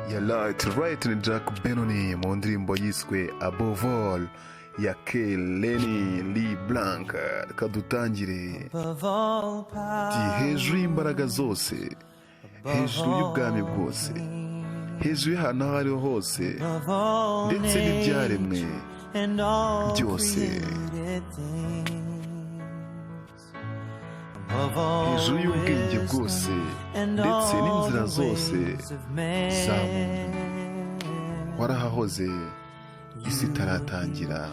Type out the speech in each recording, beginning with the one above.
ya right ni Jack Benoni mu ndirimbo yiswe Above All ya Lenny Lee Blanc. Kadutangire hejuru y'imbaraga zose, hejuru y'ubwami bwose, hejuru y'ahantu aho ariho hose ndetse n'ibyaremwe byose, hejuru y'ubwenge bwose ndetse n'inzira zose za muntu. Warahahoze isi itaratangira.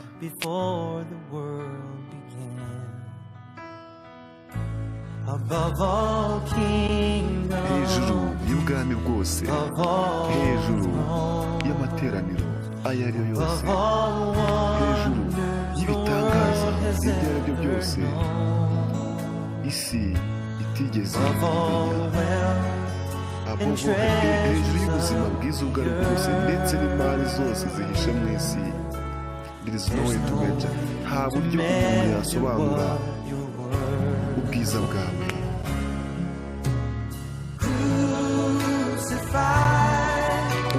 Hejuru y'ubwami bwose, hejuru y'amateraniro ayo ari yo yose, hejuru y'ibitangaza ibyo ari byo byose isi itigeze imenya. Hejuru y'ubuzima bwiza ubwo ari bwose ndetse n'imari zose zihishe mu isi. There is no way to measure. Nta buryo umuntu yasobanura ubwiza bwawe.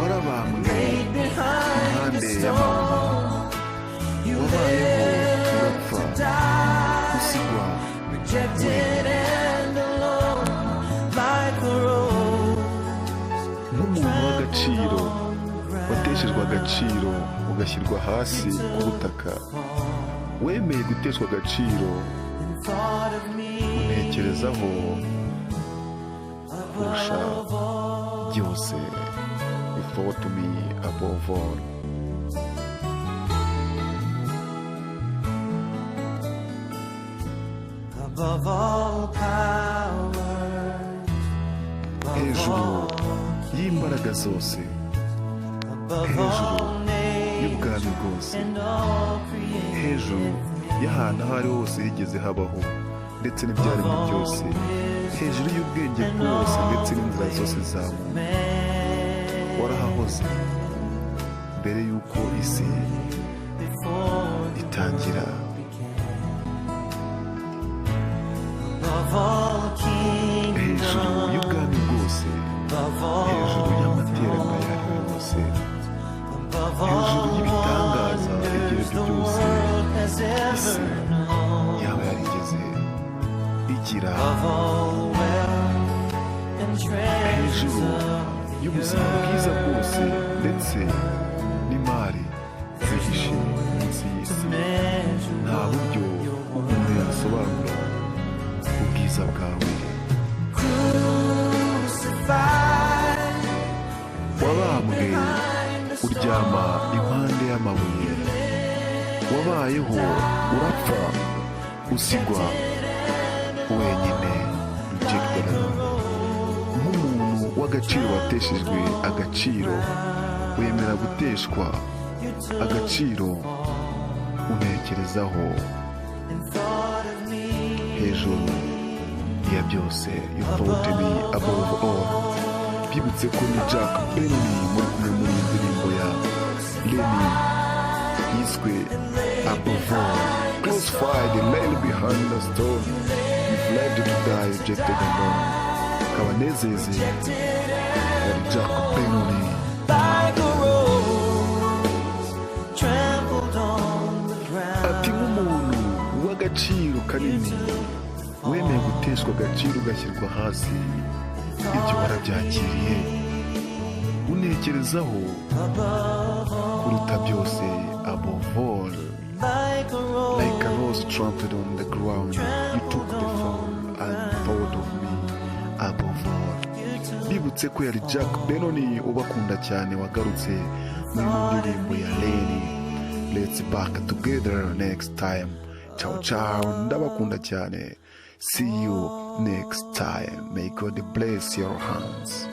Warabambwe impande y'amabuye, wabayeho urapfa usigwa nk'umuntu w'agaciro, wateshejwe agaciro ugashyirwa hasi ku butaka. Wemeye guteshwa agaciro, untekerezaho kurusha byose. You thought to me above all. Hejuru y'imbaraga zose, hejuru y'ubwami bwose, hejuru y'ahantu aho ari hose higeze habaho ndetse n'ibyaremwe byose, hejuru y'ubwenge bwose ndetse n'inzira zose za muntu. Warahahoze mbere y'uko isi itangira. Hejuru y'ubwami bwose, hejuru y'amateraniro ayo ari yo yose, hejuru y'ibitangaza ibyo ari byo byose isi yaba yarigeze igira. Hejuru y'ubuzima bwiza bwose ndetse n'imari zihishe munsi y'isi. Nta buryo umuntu yasobanura ubwiza bwawe. Wabambwe uryama impande y'amabuye, wabayeho urapfa usigwa wenyine, rejected nk'umuntu w'agaciro wateshejwe agaciro. Wemera guteshwa agaciro, untekerezaho hejuru ya byose. You thought me above all. Byibutse ko ni Jack Benoni muri kumwe muri iyi ndirimbo ya Lenny yiswe Above All. Crucified, laid behind the stone, you've led to die rejected alone. Kabanezeze yari Jack Benoni. Ati nk'umuntu w'agaciro kanini, wemeye guteshwa agaciro ugashyirwa hasi, ibyo warabyakiriye. Untekerezaho kuruta byose. Above all, like a rose trampled on the ground, you took the fall and thought of me above all. Bibutse ko yari Jack Benoni ubakunda cyane, wagarutse muri ndirimbo ya Lenny. Let's back together next time. Ciao ciao, ndabakunda cyane. See you next time. May God bless your hands.